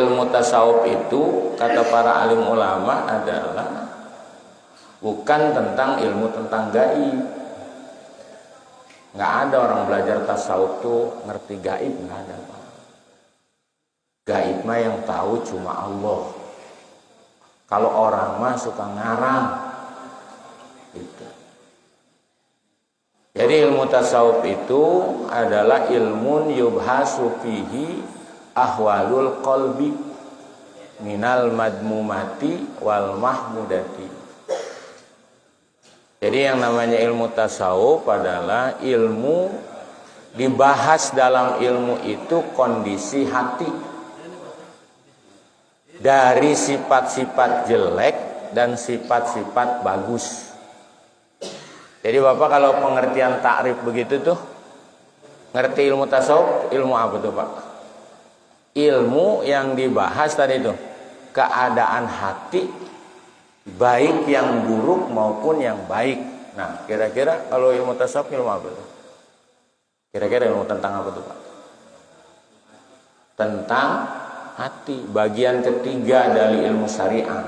ilmu tasawuf itu kata para alim ulama adalah bukan tentang ilmu tentang gaib. Nggak ada orang belajar tasawuf tuh ngerti gaib, nggak ada, Pak. Gaib mah yang tahu cuma Allah. Kalau orang mah suka ngarang gitu. Jadi ilmu tasawuf itu adalah ilmun yubhasu fihi ahwalul qalbi minal madmumati wal mahmudati. Jadi yang namanya ilmu tasawuf adalah ilmu dibahas dalam ilmu itu kondisi hati dari sifat-sifat jelek dan sifat-sifat bagus. Jadi Bapak kalau pengertian takrif begitu tuh, ngerti ilmu tasawuf, ilmu apa tuh Pak? Ilmu yang dibahas tadi tuh, keadaan hati, baik yang buruk maupun yang baik. Nah, kira-kira kalau ilmu tasawuf ilmu apa tuh? Kira-kira ilmu tentang apa tuh Pak? Tentang hati, bagian ketiga dari ilmu syariah.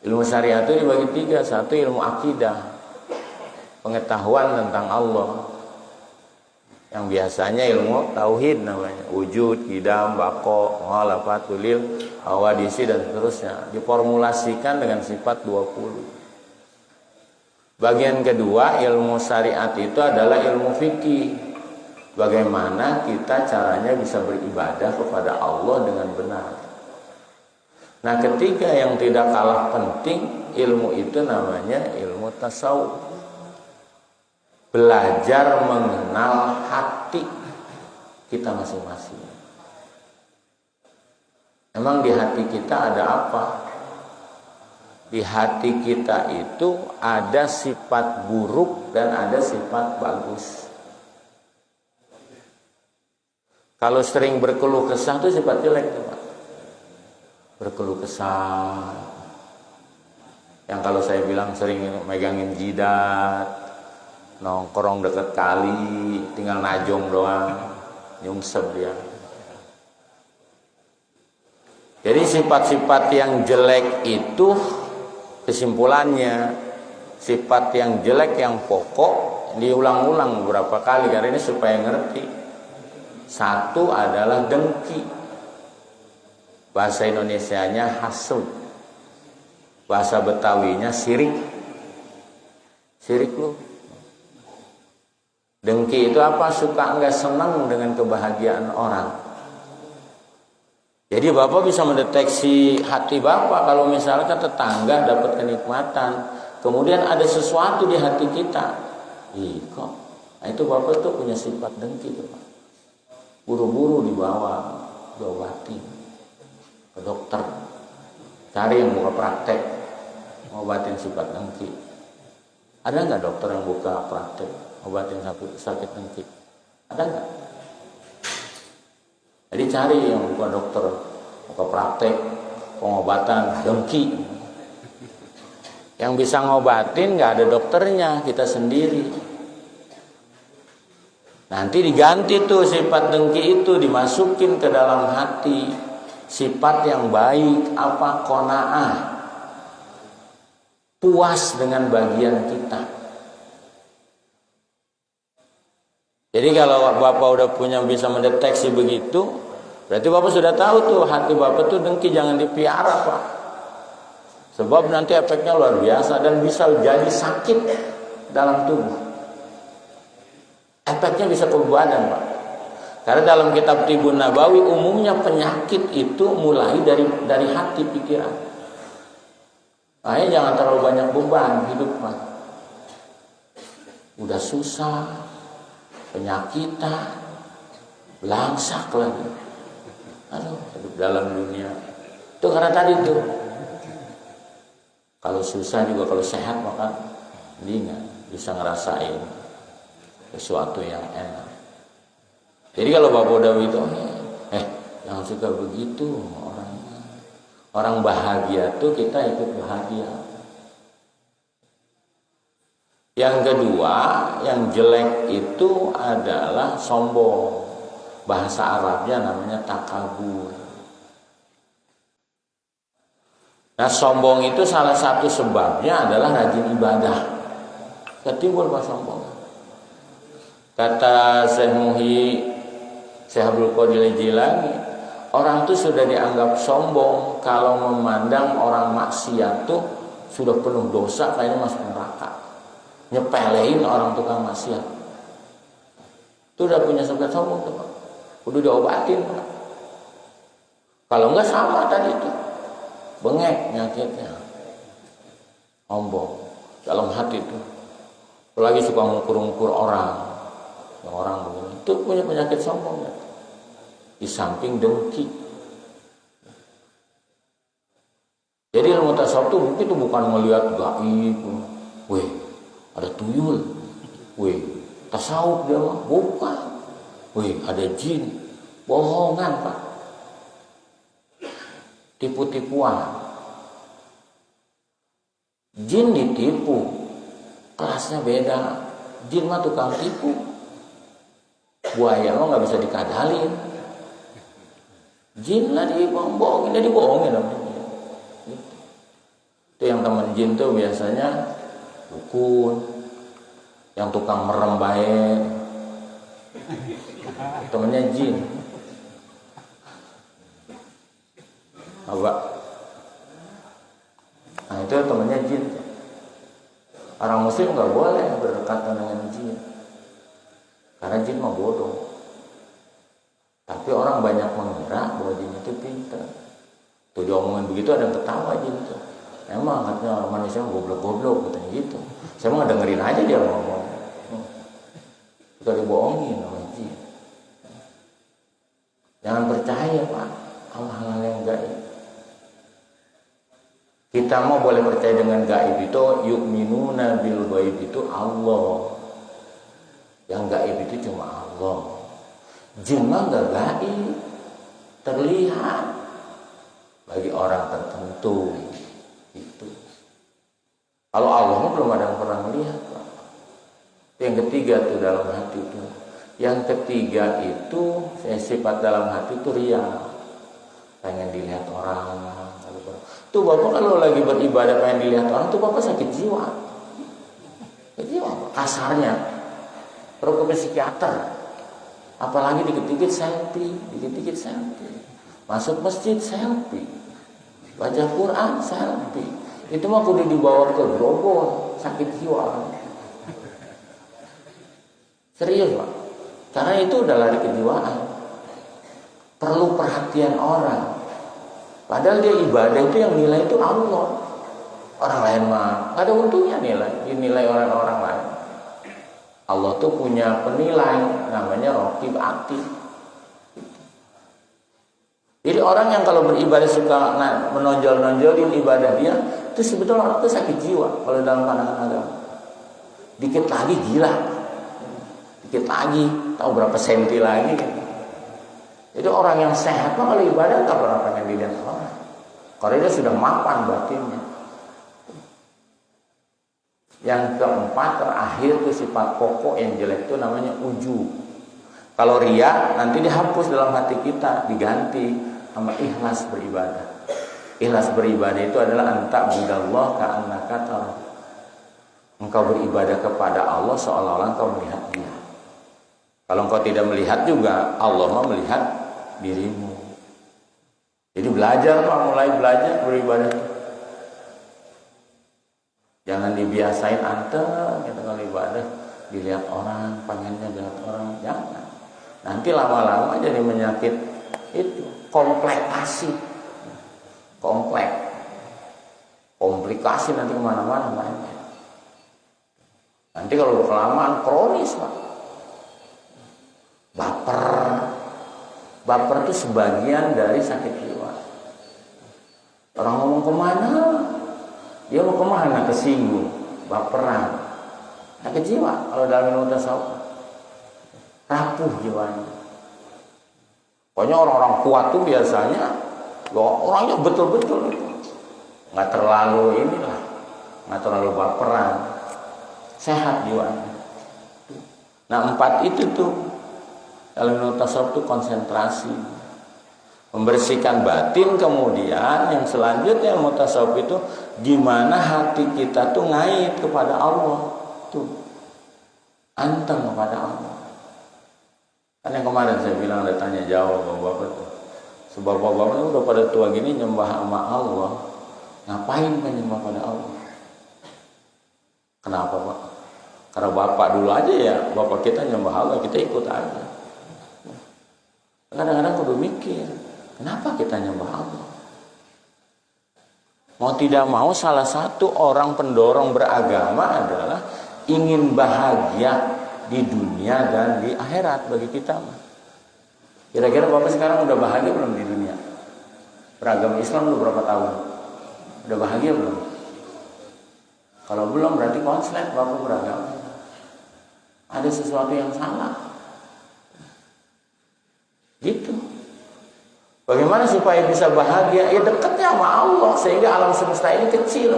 Ilmu syariah itu dibagi tiga. Satu ilmu akidah, pengetahuan tentang Allah, yang biasanya ilmu tauhid namanya, wujud, qidam, baqo, muhalafat, ulil, hawadisi dan seterusnya, diformulasikan dengan sifat 20. Bagian kedua ilmu syariat itu adalah ilmu fikih, bagaimana kita caranya bisa beribadah kepada Allah dengan benar. Nah, ketiga yang tidak kalah penting ilmu itu namanya ilmu tasawuf, belajar mengenal hati kita masing-masing. Emang di hati kita ada apa? Di hati kita itu ada sifat buruk dan ada sifat bagus. Kalau sering berkeluh kesah itu sifat jelek tuh, Pak. Berkeluh kesah. Yang kalau saya bilang sering megangin jidat, nongkrong deket kali, tinggal najong doang, nyungsep dia. Jadi sifat-sifat yang jelek itu, kesimpulannya, sifat yang jelek yang pokok diulang-ulang beberapa kali karena ini supaya ngerti. Satu adalah dengki, bahasa Indonesianya hasud, bahasa Betawinya sirik. Sirik lu. Dengki itu apa? Suka nggak senang dengan kebahagiaan orang. Jadi Bapak bisa mendeteksi hati Bapak kalau misalkan tetangga dapat kenikmatan, kemudian ada sesuatu di hati kita. Ih kok? Nah, itu Bapak tuh punya sifat dengki tuh, Pak. Buru-buru dibawa, diobati ke dokter. Cari yang buka praktek, ngobatin sifat dengki. Ada nggak dokter yang buka praktek obatin sakit dengki? Ada nggak? Jadi cari yang bukan dokter, buka praktek pengobatan dengki. Yang bisa ngobatin nggak ada dokternya, kita sendiri. Nanti diganti tuh sifat dengki itu, dimasukin ke dalam hati. Sifat yang baik apa? Qanaah, puas dengan bagian kita. Jadi kalau Bapak udah punya bisa mendeteksi begitu, berarti Bapak sudah tahu tuh hati Bapak tuh dengki, jangan dipiara, Pak. Sebab nanti efeknya luar biasa dan bisa jadi sakit dalam tubuh. Efeknya bisa ke badan, Pak. Karena dalam kitab Tibun Nabawi umumnya penyakit itu mulai dari hati, pikiran. Makanya jangan terlalu banyak beban hidup, Pak. Udah susah, penyakitan, belangsak lagi. Aduh, hidup dalam dunia. Itu karena tadi tuh. Kalau susah juga, kalau sehat maka mendingan bisa ngerasain sesuatu yang enak. Jadi kalau Bapak udah begitu, jangan suka begitu orangnya. Orang bahagia tuh kita ikut bahagia. Yang kedua, yang jelek itu adalah sombong. Bahasa Arabnya namanya takabur. Nah, sombong itu salah satu sebabnya adalah rajin ibadah. Ketimbul pas sombong. Kata Syekh Muhi, Syekh Abdul Qadir Jilani, orang itu sudah dianggap sombong kalau memandang orang maksiat tuh sudah penuh dosa, kayaknya masuk neraka. Nyepelein orang tukang maksiat. Itu udah punya sebab sombong tuh, Pak. Udah diobatin, Pak. Kalau enggak sama tadi itu. Bengek nyakitnya. Sombong dalam hati itu. Apalagi suka ngukur-ngukur orang. Yang orang begini. Itu punya penyakit sombong ya. Di samping dengki. Jadi ilmu tasawuf itu bukan melihat gaib. Weh, ada tuyul. Weh, tasawuf dia mah bukan. Weh, ada jin. Bohongan, Pak. Tipu-tipuan. Jin ditipu. Kelasnya beda. Jin mah tukang tipu. Buaya mah nggak bisa dikadalin. Jin lah dibohongin, dia dibohongin namanya. Itu yang teman jin tuh biasanya dukun, yang tukang merem baik, temennya jin. Apa? Nah itu temennya jin. Orang muslim nggak boleh berdekatan dengan jin, karena jin mah bodoh. Tapi orang banyak mengira bahwa jin itu pintar. Tuh diomongin begitu ada yang ketawa jin tuh. Emang katanya orang manusia goblok-goblok katanya gitu. Saya mah dengerin aja dia ngomong. Suka dibohongin sama jin. Jangan percaya, Pak, hal-hal yang gaib. Kita mau boleh percaya dengan gaib itu, yu'minuna bil gaib itu Allah. Yang gaib itu cuma Allah. Jin mah enggak gaib, terlihat bagi orang tertentu. Itu. Kalau Allah mah belum ada yang pernah melihat, Pak. Yang ketiga tuh dalam hati itu. Yang ketiga itu sifat dalam hati itu riya. Pengen dilihat orang. Tuh Bapak kalau lagi beribadah pengen dilihat orang tuh Bapak sakit jiwa. Sakit jiwa, Pak. Kasarnya. Perlu ke psikiater. Apalagi dikit-dikit selfie, dikit-dikit selfie. Masuk masjid selfie. Baca Quran selfie. Itu mah kudu dibawa ke grobol, sakit jiwa. Serius, Pak. Karena itu udah lari kejiwaan. Perlu perhatian orang. Padahal dia ibadah itu yang nilai itu Allah. Orang lain mah gak ada untungnya dinilai orang lain. Allah tuh punya penilai namanya Raqib Atid. Jadi orang yang kalau beribadah suka menonjol-nonjolin ibadah dia, itu sebetulnya orang itu sakit jiwa kalau dalam pandangan agama. Dikit lagi gila. Dikit lagi tahu berapa senti lagi. Jadi orang yang sehat mah kalau ibadah tak pernah pengen dilihat orang. Kalau dia sudah mapan batinnya. Yang keempat terakhir itu sifat pokok yang jelek itu namanya ujub. Kalau riya nanti dihapus dalam hati kita, diganti sama ikhlas beribadah. Ikhlas beribadah itu adalah anta budallah ka'annaka tara. Engkau beribadah kepada Allah seolah-olah engkau melihat Dia. Kalau engkau tidak melihat juga, Allah mah melihat dirimu. Jadi belajar, Pak, mulai belajar beribadah. Jangan dibiasain anteng gitu kalau ibadah dilihat orang, pengennya dilihat orang, jangan. Nanti lama-lama jadi menyakit itu, komplikasi, komplikasi nanti kemana-mana mainnya. Nanti kalau kelamaan kronis, Pak. Baper itu sebagian dari sakit jiwa. Orang ngomong kemana? Dia mau kemana? Kesinggung, baperan, sakit jiwa. Kalau dalam ilmu tasawuf, rapuh jiwanya. Pokoknya orang-orang kuat tuh biasanya, orangnya betul-betul, nggak terlalu nggak terlalu baperan, sehat jiwanya. Nah 4 itu tuh dalam ilmu tasawuf tuh konsentrasi. Membersihkan batin, kemudian yang selanjutnya ilmu tasawuf itu gimana hati kita tuh ngait kepada Allah, tuh anteng kepada Allah. Kan yang kemarin saya bilang ada tanya jawab bapak-bapak tuh, sebab bapak-bapak udah pada tua gini nyembah sama Allah, ngapain kan nyembah pada Allah? Kenapa Pak? Karena bapak dulu aja ya, bapak kita nyembah Allah, kita ikut aja. Kadang-kadang kudu mikir, kenapa kita nyembah Allah? Mau tidak mau salah satu orang pendorong beragama adalah ingin bahagia di dunia dan di akhirat bagi kita. Kira-kira Bapak sekarang udah bahagia belum di dunia? Beragama Islam udah berapa tahun? Udah bahagia belum? Kalau belum berarti konslet Bapak beragama. Ada sesuatu yang salah. Gitu. Bagaimana supaya bisa bahagia? Ya dekatnya sama Allah, sehingga alam semesta ini kecil,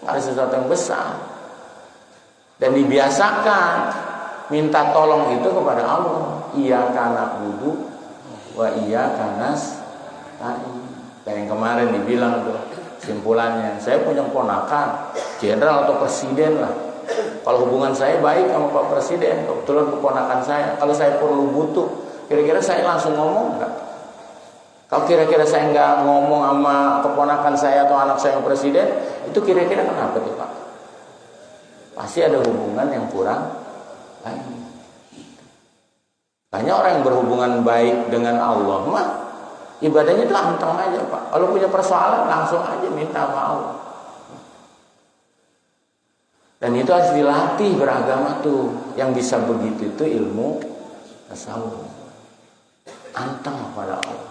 nggak ada sesuatu yang besar. Dan dibiasakan minta tolong itu kepada Allah. Iyyaka na'budu wa iyyaka nasta'in. Kayak yang kemarin dibilang tuh simpulannya, saya punya ponakan jenderal atau presiden lah. Kalau hubungan saya baik sama Pak Presiden, kebetulan keponakan saya, kalau saya perlu butuh, kira-kira saya langsung ngomong nggak? Kalau kira-kira saya nggak ngomong sama keponakan saya atau anak saya yang presiden, itu kira-kira kenapa tuh Pak? Pasti ada hubungan yang kurang baik. Banyak orang yang berhubungan baik dengan Allah mah ibadahnya itu anteng aja Pak. Kalau punya persoalan langsung aja minta sama Allah. Dan itu harus dilatih beragama tuh. Yang bisa begitu itu ilmu tasawuf. Anteng pada Allah.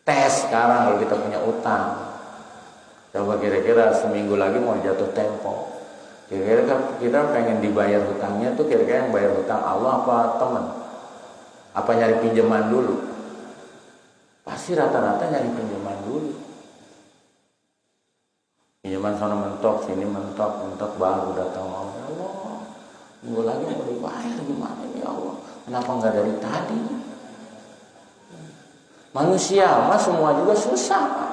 Tes sekarang kalau kita punya utang. Coba kira-kira seminggu lagi mau jatuh tempo. Kira-kira kita pengen dibayar hutangnya tuh kira-kira yang bayar hutang Allah apa teman? Apa nyari pinjaman dulu? Pasti rata-rata nyari pinjaman dulu. Pinjaman sana mentok, sini mentok baru datang Allah. Minggu lagi mau dibayar gimana ya Allah? Kenapa nggak dari tadi? Manusia mah semua juga susah Pak.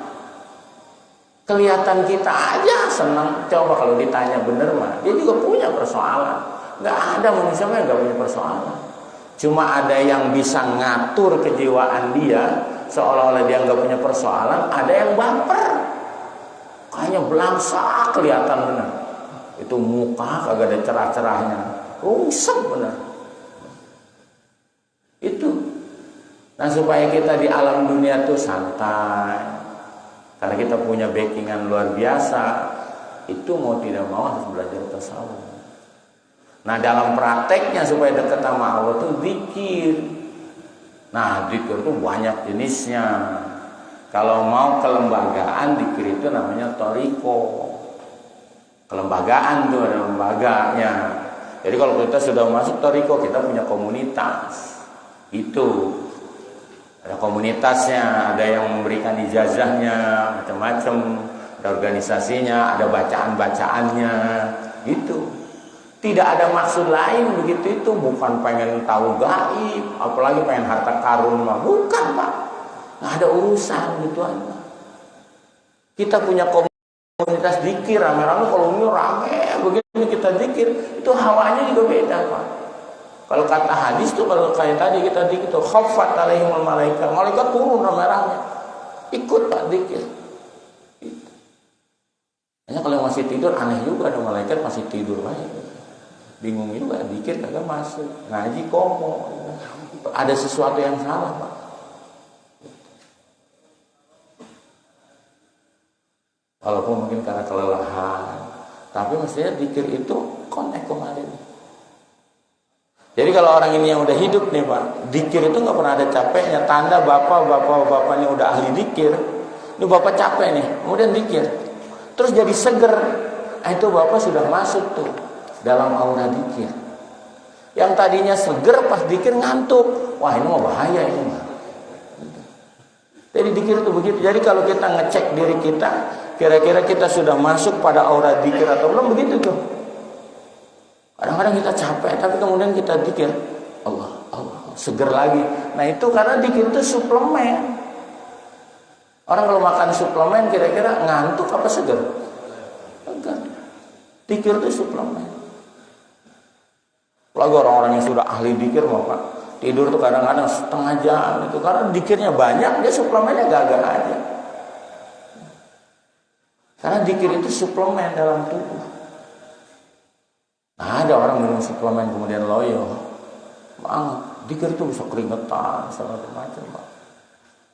Kelihatan kita aja senang. Coba kalau ditanya bener mah, dia juga punya persoalan. Nggak ada manusia mah yang nggak punya persoalan. Cuma ada yang bisa ngatur kejiwaan dia seolah-olah dia nggak punya persoalan. Ada yang baper, kayaknya belangsak kelihatan bener. Itu muka kagak ada cerah-cerahnya, rusak bener. Itu. Nah supaya kita di alam dunia tuh santai, karena kita punya backingan luar biasa, itu mau tidak mau harus belajar tasawuf. Nah dalam prakteknya supaya dekat sama Allah tuh zikir. Nah zikir itu banyak jenisnya. Kalau mau kelembagaan zikir itu namanya toriko. Kelembagaan tuh ada lembaganya. Jadi kalau kita sudah masuk toriko, kita punya komunitas. Itu ada komunitasnya, ada yang memberikan ijazahnya, macam-macam, ada organisasinya, ada bacaan-bacaannya, gitu. Tidak ada maksud lain begitu itu, bukan pengen tahu gaib, apalagi pengen harta karun mah, bukan Pak. Nggak ada urusan gitu aja. Kita punya komunitas zikir, rame-rame, kalau ini rame, begini kita zikir, itu hawanya juga beda Pak. Kalau kata hadis tuh kalau kayak tadi kita zikir tuh khaffat alaihimul malaikat, malaikat turun rame-rame ikut Pak zikir. Hanya kalau masih tidur aneh juga, ada malaikat masih tidur aja. Bingung juga zikir kagak masuk, ngaji komo. Ada sesuatu yang salah Pak. Walaupun mungkin karena kelelahan, tapi mestinya zikir itu connect kemarin. Jadi kalau orang ini yang udah hidup nih Pak, zikir itu nggak pernah ada capeknya. Tanda bapak ini udah ahli zikir, ini bapak capek nih, kemudian zikir, terus jadi seger. Itu bapak sudah masuk tuh dalam aura zikir. Yang tadinya seger pas zikir ngantuk, wah ini mah bahaya ini mah. Jadi zikir itu begitu. Jadi kalau kita ngecek diri kita, kira-kira kita sudah masuk pada aura zikir atau belum, begitu tuh. Kadang-kadang kita capek, tapi kemudian kita zikir, Allah, seger lagi. Nah itu karena dikir itu suplemen. Orang kalau makan suplemen kira-kira ngantuk apa seger? Enggak. Dikir itu suplemen. Lagi orang-orang yang sudah ahli dikir mah Pak, tidur tuh kadang-kadang setengah jam itu karena dikirnya banyak, dia suplemennya gagah aja. Karena dikir itu suplemen dalam tubuh. Nah, ada orang minum suplemen kemudian loyo. Dikir itu bisa keringetan, segala macam Pak.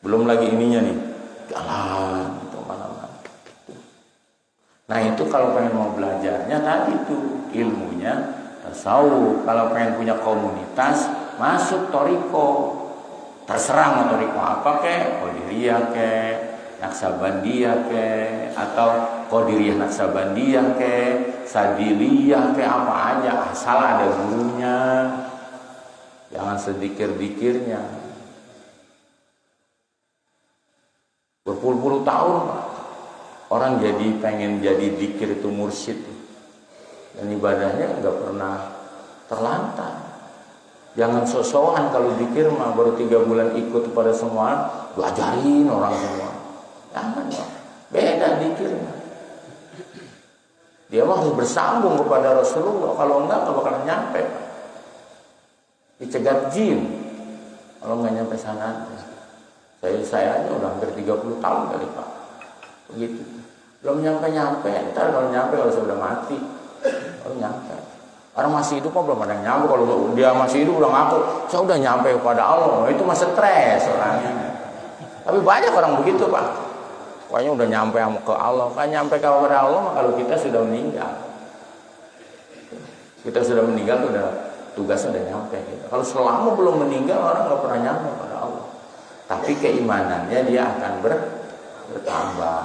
Belum lagi ininya nih, jalan itu mana-mana. Nah itu kalau pengen mau belajarnya tadi tuh ilmunya tasawuf. Kalau pengen punya komunitas, masuk toriko. Terserah mau toriko apa kek, Qadiriyah kek, Naksabandiyah kek, atau Qadiriyah Naksabandiyah kek, Sadiliyah kek, apa aja asal ada gurunya. Jangan sedikir-dikirnya. Berpuluh-puluh tahun Pak, orang pengen jadi dikir itu mursyid. Dan ibadahnya nggak pernah terlantar. Jangan sosokan kalau dikir mah baru 3 bulan ikut pada semua, belajarin orang semua. Jangan Pak, beda dikirnya. Dia mah harus bersambung kepada Rasulullah, kalau enggak bakalan nyampe. Dicegat jin kalau nggak nyampe sana. Saya aja udah hampir 30 tahun kali Pak, begitu. Belum nyampe, ntar kalau nyampe kalau sudah mati. Baru nyampe. Orang masih hidup kok belum ada yang nyampe. Kalau dia masih hidup udah ngaku, saya udah nyampe kepada Allah. Itu mah stres orangnya. Tapi banyak orang begitu Pak. Pokoknya udah nyampe ke Allah. Kan nyampe kepada Allah mah kalau kita sudah meninggal. Kita sudah meninggal udah tugasnya udah nyampe gitu. Kalau selama belum meninggal orang nggak pernah nyampe kepada Allah. Tapi keimanannya dia akan bertambah.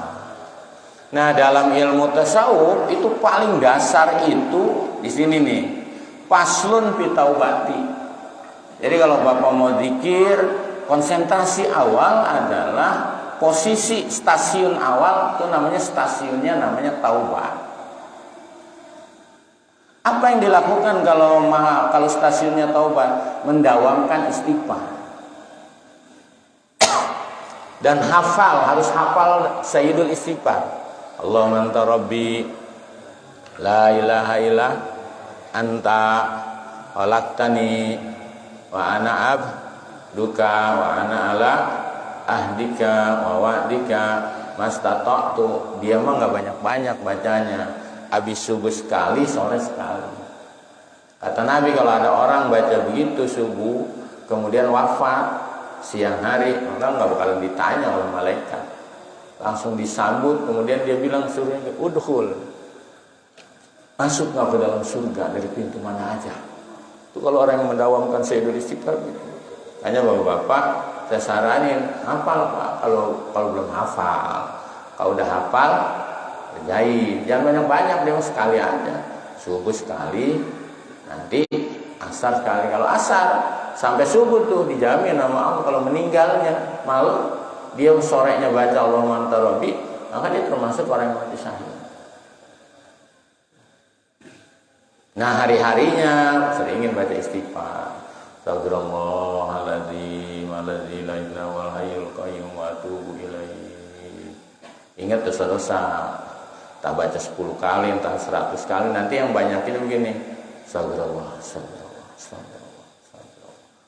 Nah, dalam ilmu tasawuf itu paling dasar itu di sini nih. Faslun fi taubati. Jadi kalau Bapak mau zikir, konsentrasi awal adalah posisi stasiun awal, itu namanya stasiunnya namanya taubat. Apa yang dilakukan kalau stasiunnya taubat? Mendawamkan istighfar. Dan harus hafal Sayyidul Istighfar. Allahumma anta rabbi la ilaha illa anta khalaqtani wa ana abduka wa ana ala ahdika wa wa'dika mastata'tu. Dia mah enggak banyak-banyak bacanya. Habis subuh sekali, sore sekali. Kata Nabi kalau ada orang baca begitu subuh kemudian wafat siang hari, maka nggak bakalan ditanya oleh malaikat, langsung disambut. Kemudian dia bilang surga, udhul, masuk nggak ke dalam surga dari pintu mana aja. Itu kalau orang yang mendawamkan Sayyidul Istighfar gitu. Tanya bapak-bapak, saya saranin hafal Pak. Kalau belum hafal, kalau udah hafal kerjain, jangan banyak-banyak, dia sekali aja. Subuh sekali, nanti asar sekali. Kalau asar sampai subuh tuh dijamin sama Allah. Kalau meninggalnya malam, dia sorenya baca Allahumma anta rabbi, maka dia termasuk orang yang mati syahid. Nah, hari-harinya seringin baca istighfar. Astagfirullahaladzim alladzi la ilaha wal hayyul qayyum wa atubu ilaihi. Ingat dosa-dosa. Tak baca 10 kali, entah 100 kali. Nanti yang banyakin begini. Astagfirullah, astagfirullah, astagfirullah,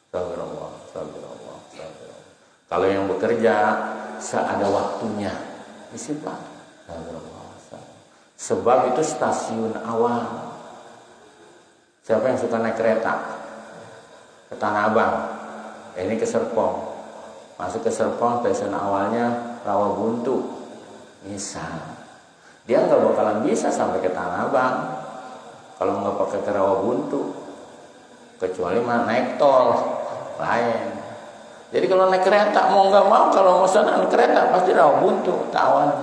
astagfirullah, astagfirullah, astagfirullah. Kalau yang bekerja seada waktunya istighfar. Astagfirullah, astagfirullah. Sebab itu stasiun awal. Siapa yang suka naik kereta ke Tanah Abang, ini ke Serpong, masuk ke Serpong, stasiun awalnya Rawabuntu misal, dia nggak bakalan bisa sampai ke Tanah Abang kalau nggak pakai ke Rawabuntu, kecuali naik tol lain. Jadi kalau naik kereta mau nggak mau, kalau mau sana naik kereta pasti Rawabuntu tawan.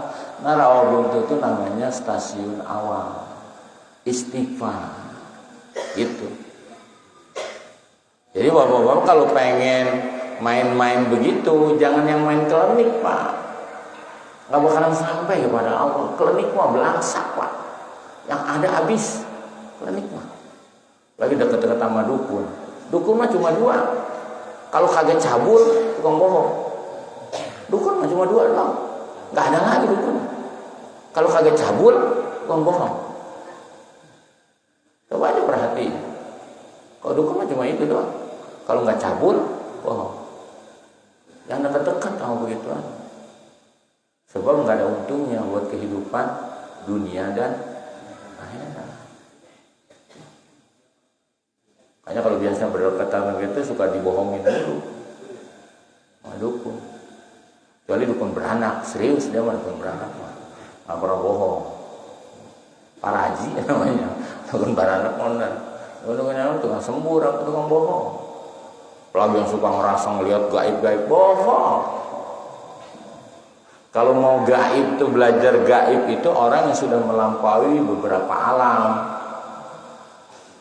Nah, Rawabuntu itu namanya stasiun awal istighfar gitu. Jadi bapak-bapak kalau pengen main-main begitu, jangan yang main klinik Pak, nggak bakalan sampai kepada Allah. Klinik mah belangsak Pak, yang ada habis klinik mah. Lagi deket-deket sama dukun, dukun mah cuma 2, Kalau kagak cabul, tukang bohong. Dukun mah cuma 2 doang. Enggak ada lagi dukun. Kalau kagak cabul, tukang bohong. Coba aja perhatiin. Kalau dukun mah cuma itu doang. Kalau nggak cabul, bohong. Yang dekat-dekat sama begituan. Sebab nggak ada untungnya buat kehidupan dunia dan akhirat. Makanya kalau biasanya berdekatan gitu suka dibohongin dulu. Dukun. Kecuali dukun beranak, serius dia mah dukun beranak mah. Nggak pernah bohong. Paraji namanya. Dukun beranak mondar. Dukun tukang sembur, tukang bohong. Apalagi yang suka ngerasa ngelihat gaib-gaib, bohong. Kalau mau gaib itu belajar gaib itu orang yang sudah melampaui beberapa alam.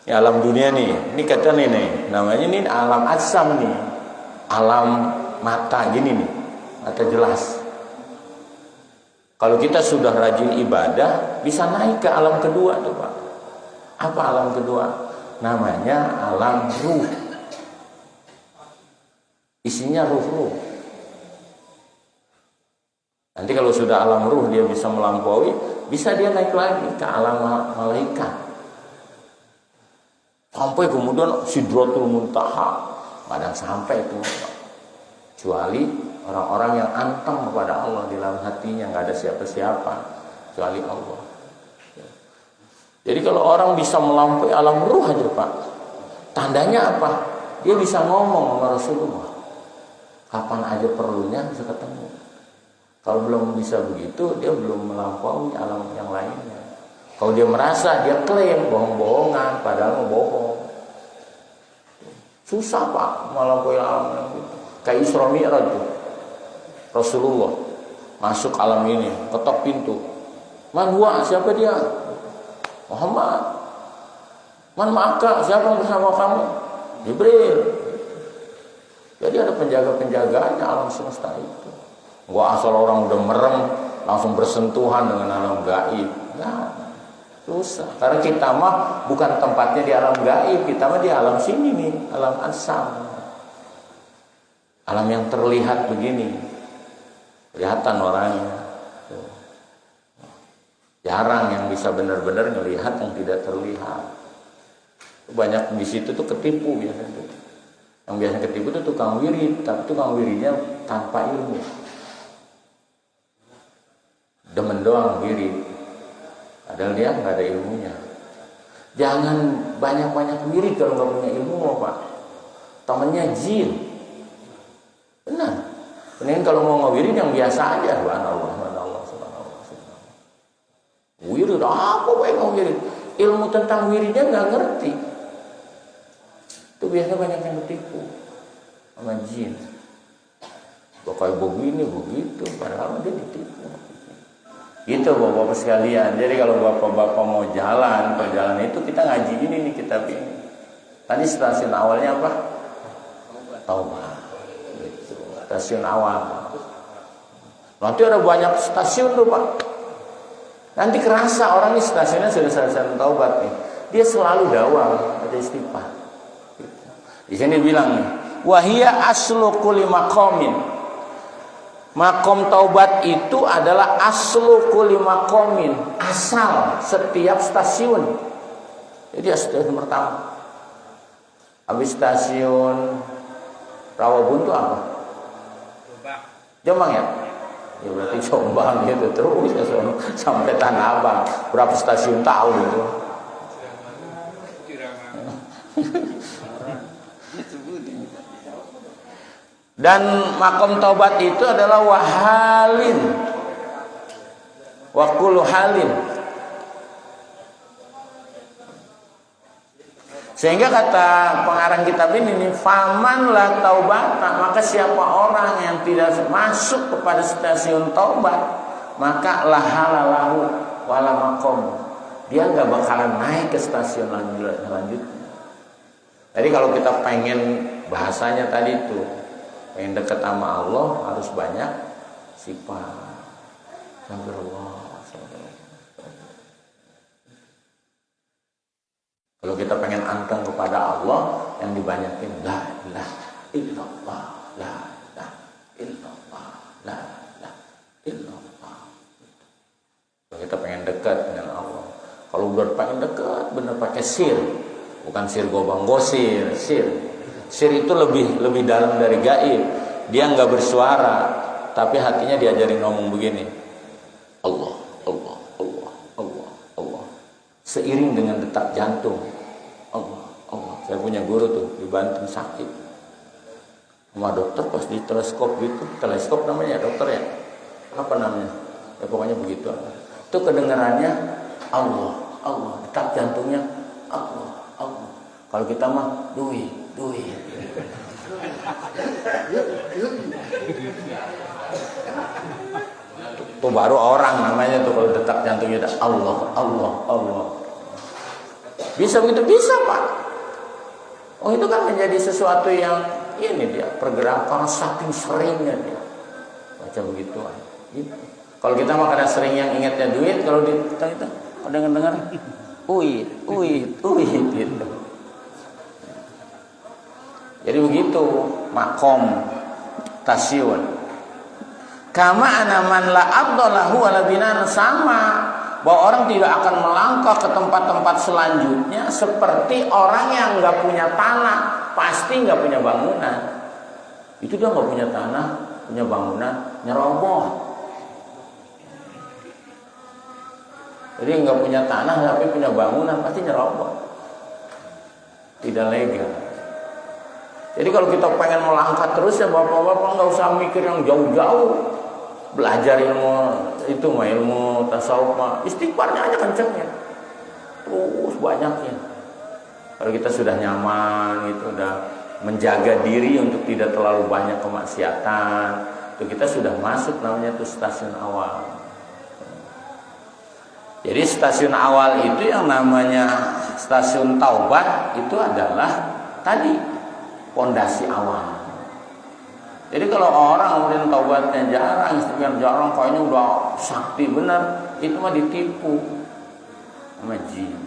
Ya, alam dunia nih, ini kata nih, namanya ini alam asam nih, alam mata gini nih, mata jelas. Kalau kita sudah rajin ibadah, bisa naik ke alam kedua tuh Pak. Apa alam kedua? Namanya alam ruh. Isinya ruh-ruh. Nanti kalau sudah alam ruh dia bisa melampaui, bisa dia naik lagi ke alam malaikat. Sampai kemudian Sidratul Muntaha, kadang sampai itu. Kecuali orang-orang yang anteng kepada Allah di dalam hatinya, nggak ada siapa-siapa kecuali Allah. Jadi kalau orang bisa melampaui alam ruh aja Pak, tandanya apa? Dia bisa ngomong sama Rasulullah. Kapan aja perlunya bisa ketemu. Kalau belum bisa begitu, dia belum melampaui alam yang lainnya. Kalau dia merasa, dia klaim bohong-bohongan, padahal bohong. Susah Pak melampaui alam yang gitu. Kayak Isra Mi'raj tuh. Rasulullah masuk alam ini, ketok pintu. Man huwa, siapa dia? Muhammad. Man ma'aka, siapa yang bersama kamu? Jibril. Jadi ada penjaga-penjagaannya alam semesta itu. Gak asal orang udah merem langsung bersentuhan dengan alam gaib. Nah, susah. Karena kita mah bukan tempatnya di alam gaib, kita mah di alam sini nih, alam asam. Alam yang terlihat begini. Kelihatan orangnya. Jarang yang bisa benar-benar melihat yang tidak terlihat. Banyak di situ tuh ketipu biasanya. Yang biasa ketipu itu tukang wirid, tapi tukang wiridnya tanpa ilmu. Demen doang wirid, padahal dia nggak ada ilmunya. Jangan banyak-banyak wirid kalau nggak punya ilmu, Pak. Temennya jin. Benar. Mending kalau mau ngewirid yang biasa aja, subhanallah. Wirid apa baik ngewirid? Ilmu tentang wiridnya nggak ngerti. Itu biasanya banyak yang ketipu sama jin. Kayak begini begitu, padahal dia ditipu. Gitu bapak-bapak sekalian. Jadi kalau bapak-bapak mau jalan, perjalanan itu kita ngaji ini nih kitab ini. Tadi stasiun awalnya apa? Taubat. Gitu. Stasiun awal. Nanti ada banyak stasiun tuh Pak. Nanti kerasa orang ini stasiunnya sudah stasiun taubat nih. Dia selalu dakwah, ada istighfar. Gitu. Di sini bilang nih, wahia aslu kulli maqamin. Makom taubat itu adalah aslu kulli maqamin, asal setiap stasiun. Jadi stasiun pertama. Habis stasiun Rawabuntu apa? Jombang ya? Ya berarti Jombang gitu terus ya sampai Tanah Abang. Berapa stasiun tahu gitu. Dan makom taubat itu adalah wahalin, wakulu halin. Sehingga kata pengarang kitab ini nih, faman la taubata, maka siapa orang yang tidak masuk kepada stasiun taubat, maka lahalalahu wala makom. Dia nggak bakalan naik ke stasiun lanjutnya. Jadi kalau kita pengen bahasanya tadi itu, pengen dekat sama Allah harus banyak sifat. Astagfirullah. Kalau kita pengen anteng kepada Allah, yang dibanyakin la ilaha illallah, la ilaha illallah, la ilaha illallah. Kita pengen dekat dengan Allah. Kalau udah pengen dekat, bener pakai sir, bukan sir gobang gosir, sir. Sir itu lebih dalam dari gaib. Dia nggak bersuara, tapi hatinya diajarin ngomong begini. Allah, Allah, Allah, Allah, Allah. Seiring dengan detak jantung. Allah, Allah. Saya punya guru tuh di Banten sakit. Sama dokter pas di teleskop gitu, teleskop namanya dokter ya. Apa namanya? Ya pokoknya begitu. Itu kedengarannya Allah, Allah. Detak jantungnya Allah, Allah. Kalau kita mah duit. Itu baru orang namanya tuh kalau detak jantungnya ada Allah, Allah, Allah. Bisa begitu? Bisa, Pak. Oh, itu kan menjadi sesuatu yang ini dia pergerakan saking seringnya dia baca begituan. Gitu. Kalau kita mah kadang sering yang ingatnya duit, kalau kita itu dengar uit gitu. Jadi begitu makom tasyun. Kama anaman la abdallahu wala binan, sama bahwa orang tidak akan melangkah ke tempat-tempat selanjutnya seperti orang yang nggak punya tanah, pasti nggak punya bangunan. Itu dia nggak punya tanah, punya bangunan, nyerobot. Jadi nggak punya tanah tapi punya bangunan, pasti nyerobot. Tidak legal. Jadi kalau kita pengen melangkah terus ya bapak-bapak nggak usah mikir yang jauh-jauh, belajar ilmu itu mah ilmu tasawuf mah istighfarnya aja kencengnya, terus banyaknya. Kalau kita sudah nyaman gitu, udah menjaga diri untuk tidak terlalu banyak kemaksiatan, itu kita sudah masuk namanya tuh stasiun awal. Jadi stasiun awal itu yang namanya stasiun taubat itu adalah tadi pondasi awal. Jadi kalau orang kemudian taubatnya jarang, istighfar jarang, kayaknya udah sakti benar, itu mah ditipu sama jin.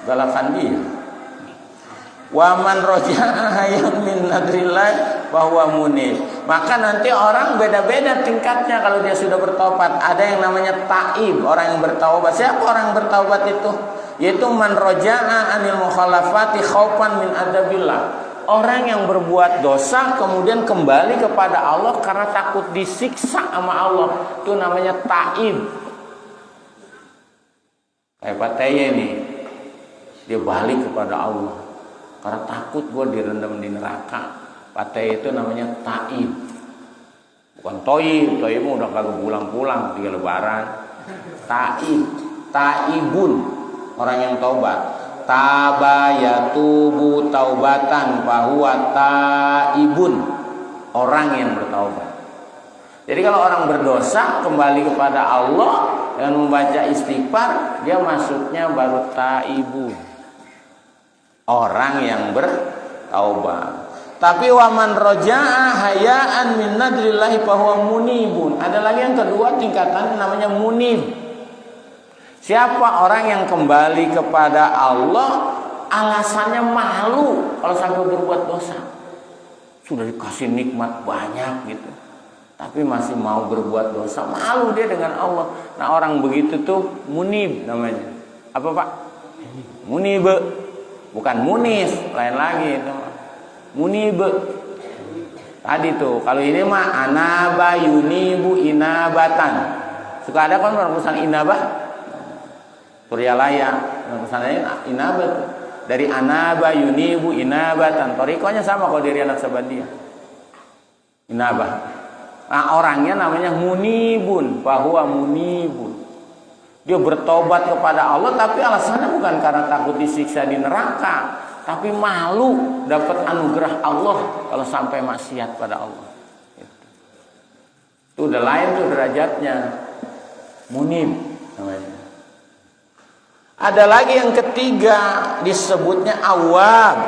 Galakan dia. Wa man raja'a hayyan min nadrillah bahwa munib. Maka nanti orang beda-beda tingkatnya kalau dia sudah bertaubat. Ada yang namanya taib, orang yang bertaubat. Siapa orang yang bertaubat itu? Yaitu man roja'a anil mukhalafati khaufan min adabillah. Orang yang berbuat dosa kemudian kembali kepada Allah karena takut disiksa sama Allah, itu namanya taib. Kayak Pak Teye nih, dia balik kepada Allah karena takut gue direndam di neraka. Pak Teye itu namanya taib, bukan toib. Toib udah kagak pulang-pulang 3 lebaran. Taib, taibun, orang yang taubat. Taba yatubu taubatan fahuwa taibun, orang yang bertaubat. Jadi kalau orang berdosa kembali kepada Allah dan membaca istighfar, dia masuknya baru taibun, orang yang bertaubat. Tapi waman roja'a hayaan min nadrillahi fahuwa munibun. Ada lagi yang kedua tingkatan namanya munib. Siapa orang yang kembali kepada Allah alasannya malu kalau sampai berbuat dosa. Sudah dikasih nikmat banyak gitu, tapi masih mau berbuat dosa, malu dia dengan Allah. Nah, orang begitu tuh munib namanya. Apa, Pak? Munib. Bukan munis, lain lagi itu. Munib. Tadi tuh, kalau ini mah anaba yunibu inabatan. Suka ada kan orang pesan inabah? Suryalaya, pesannya inabat. Dari anaba yunibu inabatan. Torikonya sama kalau dari anak Sabandiyah. Inabah. Nah, orangnya namanya munibun, bahwa munibun. Dia bertobat kepada Allah, tapi alasannya bukan karena takut disiksa di neraka, tapi malu dapat anugerah Allah kalau sampai maksiat pada Allah. Itu udah lain tuh derajatnya. Munib namanya. Ada lagi yang ketiga disebutnya awab,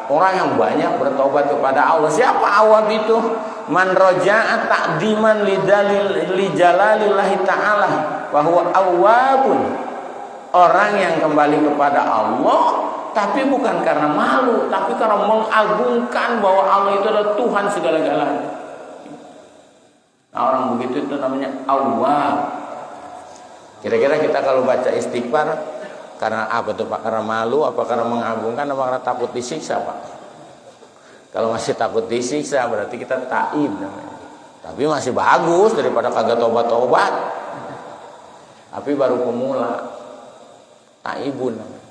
orang yang banyak bertobat kepada Allah. Siapa awab itu? Man roja'a ta'diman li jalalillahi ta'ala bahwa awabun, orang yang kembali kepada Allah tapi bukan karena malu, tapi karena mengagungkan bahwa Allah itu adalah Tuhan segala-galanya. Nah, orang begitu itu namanya awwab. Kira-kira kita kalau baca istighfar karena apa tuh Pak? Karena malu, apa karena mengagungkan, apa karena takut disiksa Pak? Kalau masih takut disiksa berarti kita taib namanya. Tapi masih bagus daripada kagak tobat-tobat. Tapi baru pemula, taibun namanya.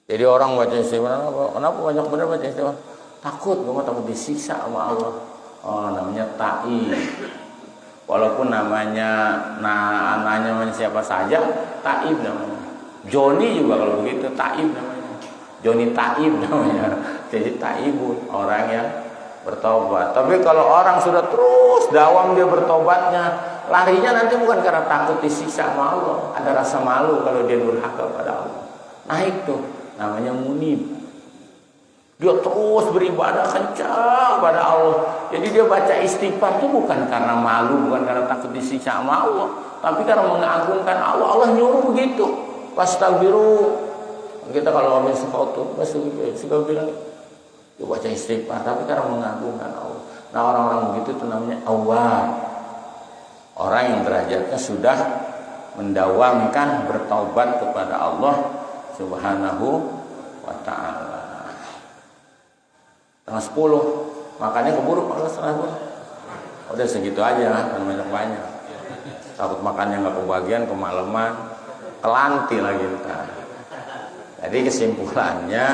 Jadi orang baca istighfar, kenapa banyak benar baca istighfar? Takut, gue takut disiksa sama Allah. Oh, namanya taib. Walaupun namanya siapa saja, taib namanya. Joni juga kalau begitu taib namanya. Joni taib namanya. Jadi taibun, orang yang bertobat. Tapi kalau orang sudah terus dawam dia bertobatnya, larinya nanti bukan karena takut disiksa sama Allah, ada rasa malu kalau dia durhaka pada Allah. Nah itu namanya munib. Dia terus beribadah kencang pada Allah. Jadi dia baca istighfar itu bukan karena malu, bukan karena takut disiksa sama Allah, tapi karena mengagungkan Allah. Allah nyuruh begitu. Fastaghfiru. Kita kalau habis sesuatu, suka bilang, dia baca istighfar, tapi karena mengagungkan Allah. Nah orang-orang begitu itu namanya awwab. Orang yang derajatnya sudah mendawamkan bertaubat kepada Allah Subhanahu wa ta'ala. Tengah 10 makannya keburu kalau setengah 10. Udah segitu aja, kan banyak-banyak. Takut makannya nggak kebagian, kemalaman, kelanti lagi ntar. Jadi kesimpulannya,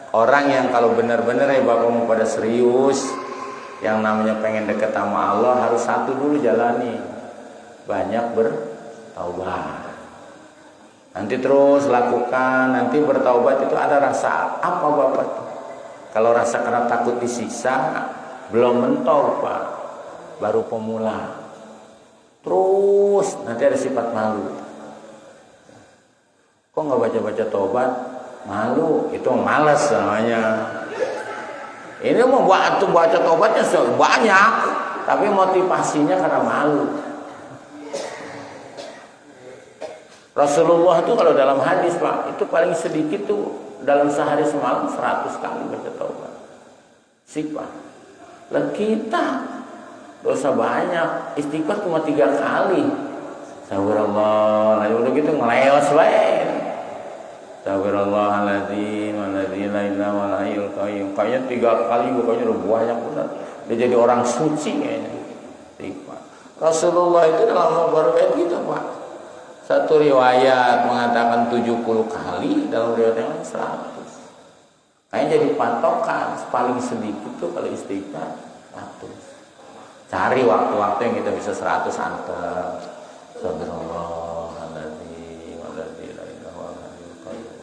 orang yang kalau benar-benar ya Bapak mau pada serius, yang namanya pengen deket sama Allah harus satu dulu jalani, banyak bertaubat. Nanti terus lakukan, nanti bertaubat itu ada rasa apa Bapak tuh? Kalau rasa karena takut disiksa, belum mentok Pak, baru pemula. Terus nanti ada sifat malu. Kok nggak baca-baca tobat? Malu, itu malas namanya. Ini mau baca tobatnya banyak, tapi motivasinya karena malu. Rasulullah itu kalau dalam hadis Pak, itu paling sedikit tuh dalam sehari semalam 100 kali baca taubat. Sifat. Lah kita dosa banyak, istighfar cuma 3 kali. Astagfirullah, udah gitu ngeleos bae. Astagfirullahaladzim, alladzi la ilaha illa huwal qayyum. Kayaknya 3 kali bukannya udah banyak benar. Dia jadi orang suci kayaknya. Istighfar. Rasulullah itu dalam riwayat gitu Pak. Satu riwayat mengatakan 70 kali, dalam riwayat yang lain 100. Kayaknya jadi patokan paling sedikit tuh kalau istighfar 100. Cari waktu-waktu yang kita bisa 100 antar. Astagfirullahaladzim, alladzi la ilaha illa huwal qayyum.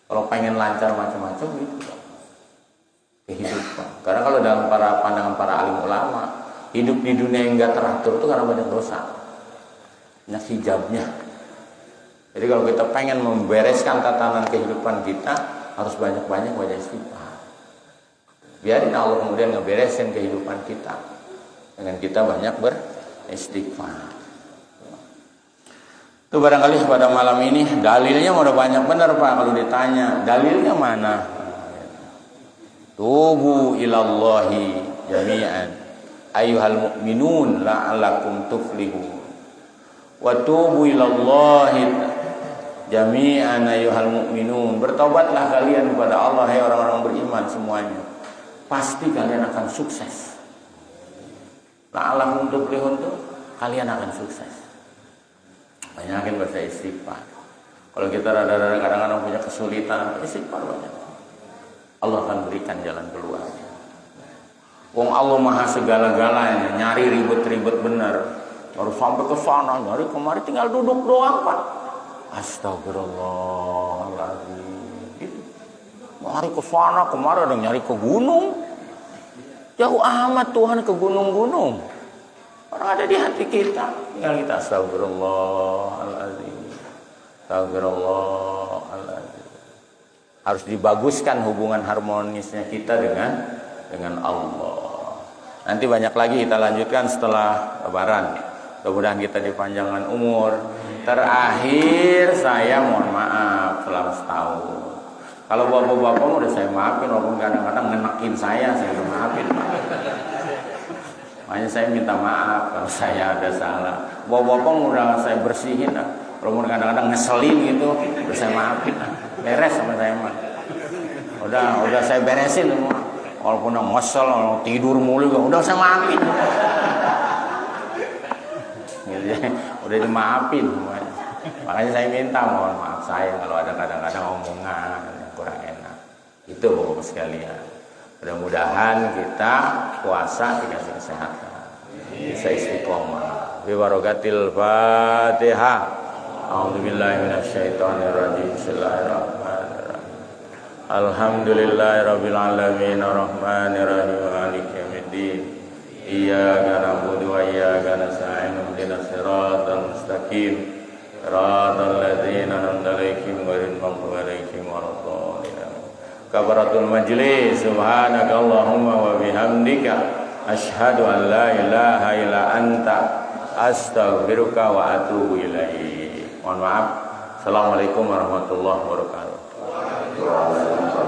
Kalau pengen lancar macam-macam gitu kehidupan. Karena kalau dalam pandangan para alim ulama, hidup di dunia yang enggak teratur itu karena banyak dosa. Hijabnya. Jadi kalau kita pengen membereskan tatanan kehidupan kita, harus banyak-banyak baca istighfar. Biarin Allah kemudian ngeberesin kehidupan kita dengan kita banyak beristighfar. Itu barangkali pada malam ini dalilnya udah banyak benar Pak. Kalau ditanya dalilnya mana, tubu ilallahi jami'an ayyuhal mu'minun la'allakum tuflihun. Wa tubu ilallahi jami'an ayyuhal mu'minun. Bertobatlah kalian kepada Allah hai orang-orang beriman semuanya. Pasti kalian akan sukses. La'allakum tuflihun tuh kalian akan sukses. Banyakin baca istighfar. Kalau kita rada-rada kadang-kadang punya kesulitan, istighfar banyak. Allah akan berikan jalan keluar. Wong Allah Maha segala-galanya, nyari ribet-ribet benar. Harus sampai ke sana, nyari kemari, tinggal duduk doang Pak. Astagfirullahaladzim. Gitu. Nyari ke sana, kemari ada nyari ke gunung. Jauh amat Tuhan ke gunung-gunung. Orang ada di hati kita. Tinggal kita astagfirullahaladzim. Astagfirullahaladzim. Harus dibaguskan hubungan harmonisnya kita dengan Allah. Nanti banyak lagi kita lanjutkan setelah Lebaran. Mudah-mudahan kita dipanjangkan umur. Terakhir saya mohon maaf, selama setahun. Kalau bapak-bapak udah saya maafin, walaupun kadang-kadang ngenekin saya udah maafin. Makanya saya minta maaf kalau saya ada salah. Bapak-bapak udah saya bersihin, walaupun kadang-kadang ngeselin gitu, udah saya maafin. Beres sama saya mah. Udah saya beresin semua. Walaupun ngesel, tidur mulu, udah saya maafin. Gitu, udah dimaafin semuanya. Makanya saya minta mohon maaf saya kalau ada kadang-kadang omongan yang kurang enak. Itu Bapak sekalian. Mudah-mudahan kita puasa dikasih kesehatan, bisa istiqomah. Bi barakatil Fatihah. A'udzubillahi minasyaitonirrajim. Bismillahirrahmanirrahim. Alhamdulillahirabbil alamin arrahmanirrahim maliki yaumiddin. Iyyaka na'budu wa iyyaka nasta'in ihdinas siratal mustaqim. Siratal ladzina an'amta 'alaihim ghairil maghdubi 'alaihim waladdallin. Kabaratul majlis, subhanakallahumma wa bihamdika asyhadu an la ilaha illa anta astaghfiruka wa atubu ilaik. Mohon maaf. Assalamualaikum warahmatullahi wabarakatuh.